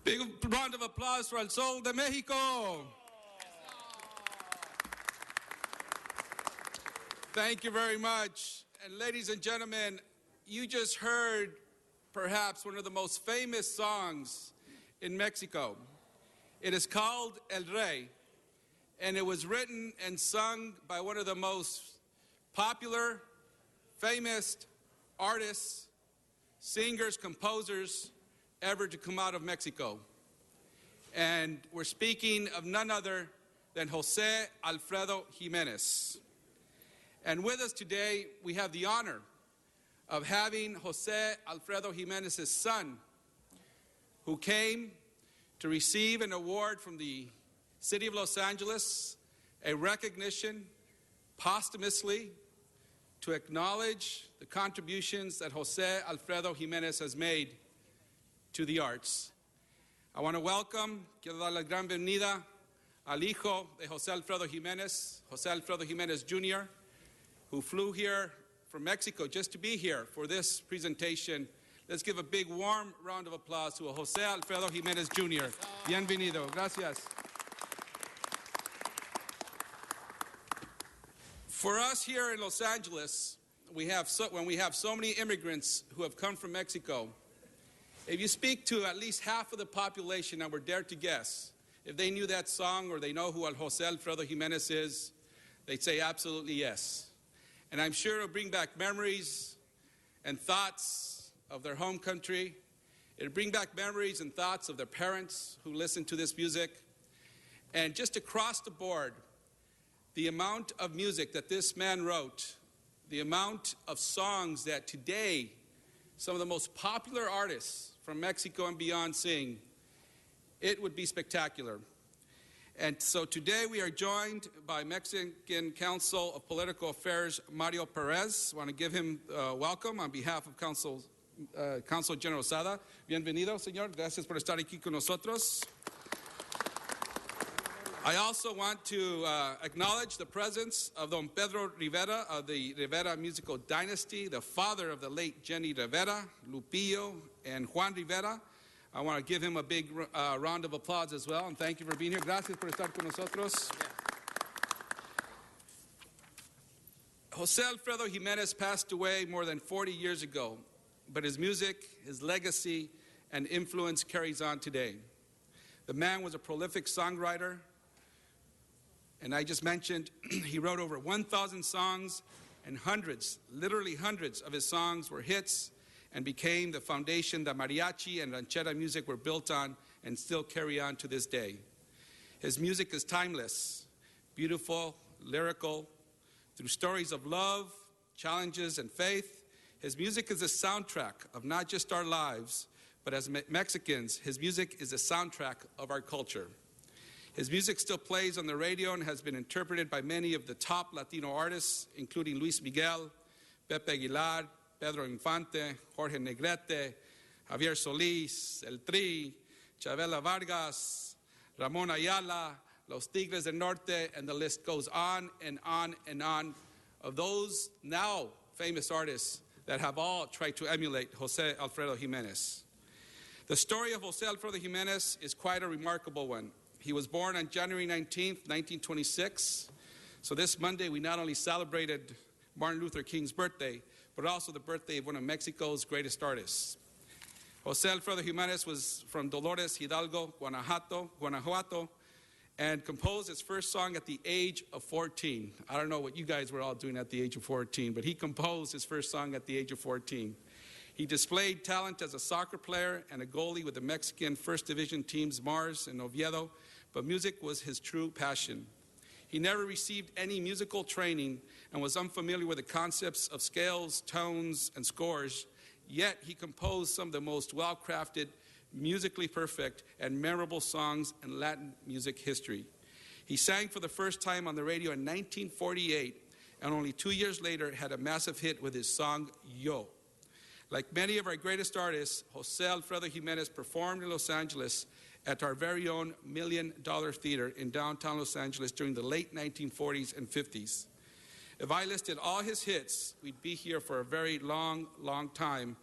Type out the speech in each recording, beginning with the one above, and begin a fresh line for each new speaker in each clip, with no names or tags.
Big round of applause for El Sol de Mexico. Thank you very much. And ladies and gentlemen, you just heard perhaps one of the most famous songs in Mexico. It is called El Rey, and it was written and sung by one of the most popular, famous artists, singers, composers ever to come out of Mexico. And we're speaking of none other than Jose Alfredo Jimenez. And with us today, we have the honor of having Jose Alfredo Jimenez's son, who came to receive an award from the City of Los Angeles, a recognition posthumously to acknowledge the contributions that Jose Alfredo Jimenez has made to the arts. I want to welcome, quiero dar la gran bienvenida al hijo de Jose Alfredo Jimenez, Jose Alfredo Jimenez Jr., who flew here from Mexico just to be here for this presentation. Let's give a big warm round of applause to Jose Alfredo Jimenez Jr. Bienvenido. Gracias. For us here in Los Angeles, when we have so many immigrants who have come from Mexico, if you speak to at least half of the population, and we're dare to guess, if they knew that song or they know who Jose Alfredo Jimenez is, they'd say absolutely yes. And I'm sure it'll bring back memories and thoughts of their home country. It'll bring back memories and thoughts of their parents who listened to this music. And just across the board, the amount of music that this man wrote, the amount of songs that today some of the most popular artists from Mexico and beyond sing, it would be spectacular. And so today we are joined by Mexican Council of Political Affairs, Mario Perez. I want to give him welcome on behalf of Council General Sada. Bienvenido, señor. Gracias por estar aquí con nosotros. I also want to acknowledge the presence of Don Pedro Rivera of the Rivera musical dynasty, the father of the late Jenny Rivera, Lupillo, and Juan Rivera. I want to give him a big round of applause as well, and thank you for being here. Gracias por estar con nosotros. Jose Alfredo Jimenez passed away more than 40 years ago, but his music, his legacy, and influence carries on today. The man was a prolific songwriter, and I just mentioned he wrote over 1,000 songs, and hundreds, literally hundreds of his songs were hits and became the foundation that mariachi and ranchera music were built on and still carry on to this day. His music is timeless, beautiful, lyrical, through stories of love, challenges, and faith. His music is a soundtrack of not just our lives, but as Mexicans, his music is a soundtrack of our culture. His music still plays on the radio and has been interpreted by many of the top Latino artists, including Luis Miguel, Pepe Aguilar, Pedro Infante, Jorge Negrete, Javier Solís, El Tri, Chavela Vargas, Ramon Ayala, Los Tigres del Norte, and the list goes on and on and on of those now famous artists that have all tried to emulate Jose Alfredo Jimenez. The story of Jose Alfredo Jimenez is quite a remarkable one. He was born on January 19th, 1926. So this Monday, we not only celebrated Martin Luther King's birthday, but also the birthday of one of Mexico's greatest artists. Jose Alfredo Jimenez was from Dolores Hidalgo, Guanajuato, and composed his first song at the age of 14. I don't know what you guys were all doing at the age of 14, but he composed his first song at the age of 14. He displayed talent as a soccer player and a goalie with the Mexican First Division teams Mars and Oviedo, but music was his true passion. He never received any musical training and was unfamiliar with the concepts of scales, tones, and scores, yet he composed some of the most well-crafted, musically perfect, and memorable songs in Latin music history. He sang for the first time on the radio in 1948, and only 2 years later had a massive hit with his song, Yo. Like many of our greatest artists, Jose Alfredo Jimenez performed in Los Angeles at our very own $1 Million Theater in downtown Los Angeles during the late 1940s and 50s. If I listed all his hits, we'd be here for a very long, long time.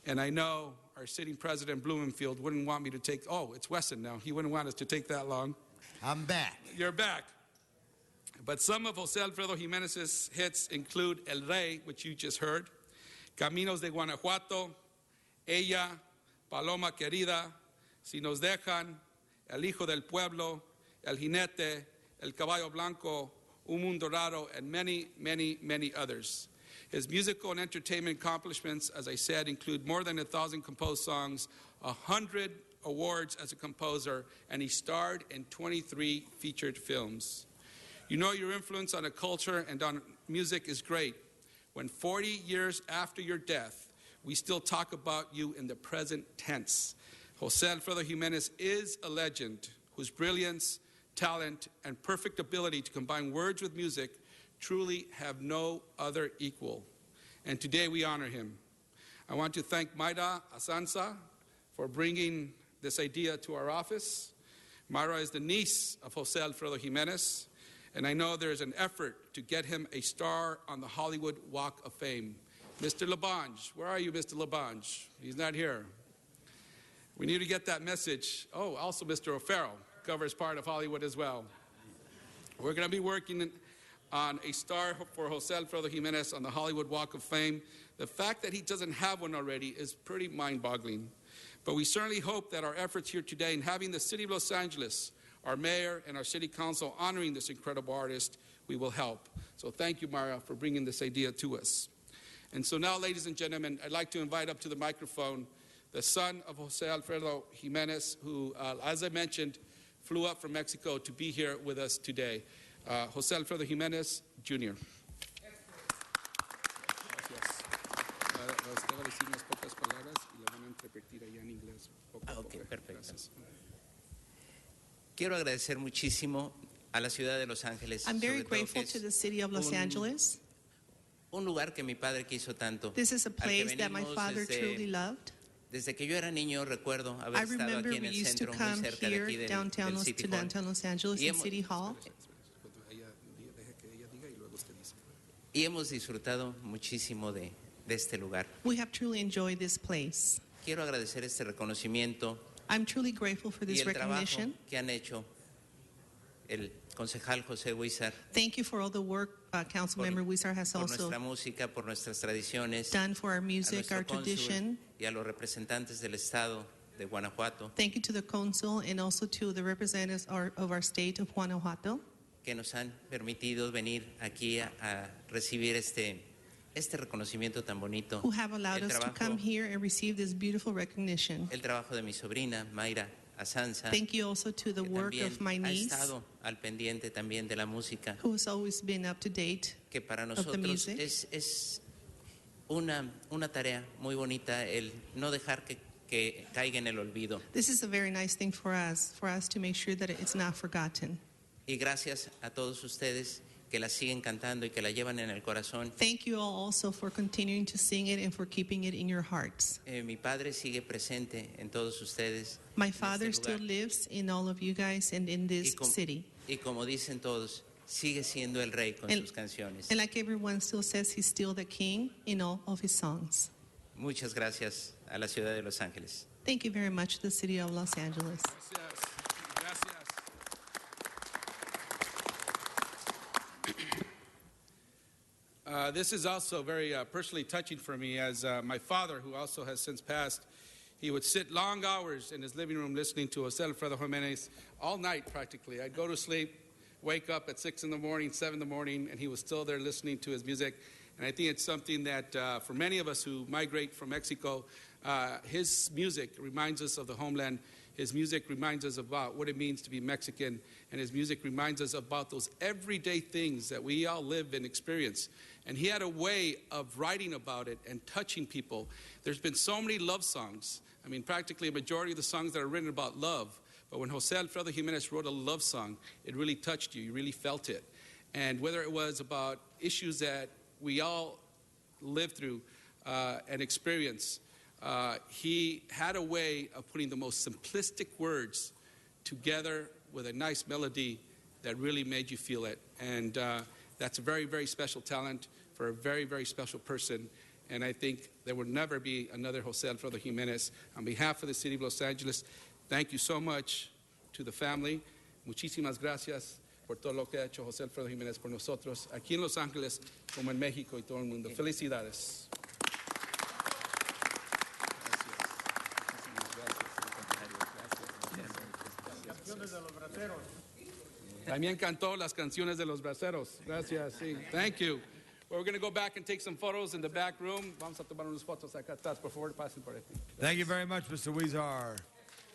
And I know our sitting president, Blumenfield, wouldn't want me to take, oh, it's Wesson now. He wouldn't want us to take that long.
I'm back.
You're back. But some of Jose Alfredo Jimenez's hits include El Rey, which you just heard, Caminos de Guanajuato, Ella, Paloma Querida, Si Nos Dejan, El Hijo del Pueblo, El Jinete, El Caballo Blanco, Un Mundo Raro, and many, many, many others. His musical and entertainment accomplishments, as I said, include more than 1,000 composed songs, 100 awards as a composer, and he starred in 23 featured films. You know your influence on a culture and on music is great. When 40 years after your death, we still talk about you in the present tense. Jose Alfredo Jimenez is a legend whose brilliance, talent, and perfect ability to combine words with music truly have no other equal. And today we honor him. I want to thank Mayra Asanza for bringing this idea to our office. Mayra is the niece of Jose Alfredo Jimenez, and I know there is an effort to get him a star on the Hollywood Walk of Fame. Mr. LaBonge, where are you, Mr. LaBonge? He's not here. We need to get that message. Oh, also Mr. O'Farrell covers part of Hollywood as well. We're going to be working on a star for Jose Alfredo Jimenez on the Hollywood Walk of Fame. The fact that he doesn't have one already is pretty mind-boggling. But we certainly hope that our efforts here today in having the City of Los Angeles, our mayor, and our City Council honoring this incredible artist, we will help. So thank you, Mayra, for bringing this idea to us. And so now, ladies and gentlemen, I'd like to invite up to the microphone the son of Jose Alfredo Jimenez, who, as I mentioned, flew up from Mexico to be here with us today. Jose Alfredo Jimenez Jr. Gracias. Usted va a decir unas pocas palabras y la van a interpretar allá en inglés.
Okay, perfecto. Gracias. Quiero agradecer muchísimo a la ciudad de Los Ángeles.
I'm very grateful to the city of Los Angeles.
Un lugar que mi padre quiso tanto.
This is a place that my father truly loved.
Desde que yo era niño recuerdo haber
I
estado
remember
aquí en
we
el
used to
centro, muy
come
cerca de
here
aquí del
downtown Los Angeles in City Hall.
Y hemos disfrutado muchísimo de este lugar.
We have truly enjoyed this place.
Quiero agradecer este reconocimiento
I'm truly grateful for
y
this
el trabajo
recognition.
que han hecho el concejal Jose Huizar
Thank you for all the work Councilmember Huizar has
por
also
nuestra música, por nuestras tradiciones,
done for our
a
music,
nuestro
our tradition.
cónsul y a los representantes del estado de Guanajuato
Thank you to the council and also to the representatives of our state of Guanajuato
que nos han permitido venir aquí a recibir este reconocimiento tan bonito.
who have allowed us to come here and receive this beautiful recognition.
El trabajo de mi sobrina Mayra Asanza,
Thank you also to the
que
work
también
of my
ha
niece,
estado al pendiente también de la música,
who has always been up to date.
que para
the
nosotros
music.
es una tarea muy bonita el no dejar que caiga en el olvido.
This is a very nice thing for us to make sure that it's not forgotten.
Y gracias a todos ustedes que la siguen cantando y que la llevan en el corazón.
Thank you all also for continuing to sing it and for keeping it in your hearts.
Mi padre sigue presente en todos ustedes.
My father still lives in all of you guys and in this city.
Y como dicen todos, sigue siendo el rey con sus canciones.
And like everyone still says, he's still the king in all of his songs.
Muchas gracias a la ciudad de Los Ángeles.
Thank you very much to the city of Los Angeles.
Gracias. Gracias. This is also very personally touching for me, as my father, who also has since passed, he would sit long hours in his living room listening to Jose Alfredo Jimenez all night practically. I'd go to sleep, wake up at 6 in the morning, 7 in the morning, and he was still there listening to his music. And I think it's something that for many of us who migrate from Mexico, his music reminds us of the homeland. His music reminds us about what it means to be Mexican, and his music reminds us about those everyday things that we all live and experience. And he had a way of writing about it and touching people. There's been so many love songs. I mean, practically a majority of the songs that are written about love. But when Jose Alfredo Jimenez wrote a love song, it really touched you. You really felt it. And whether it was about issues that we all live through and experience, he had a way of putting the most simplistic words together with a nice melody that really made you feel it. And that's a very, very special talent for a very, very special person. And I think there will never be another Jose Alfredo Jimenez. On behalf of the city of Los Angeles, thank you so much to the family. Muchísimas gracias por todo lo que ha hecho Jose Alfredo Jimenez por nosotros, aquí en Los Ángeles, como en México y todo el mundo. Felicidades. También cantó las canciones de los braceros. Gracias, sí. Thank you. Well, we're going to go back and take some photos in the back room. Vamos a tomar unas fotos acá atrás. Por favor, pasen por aquí.
Thank you very much, Mr. Huizar.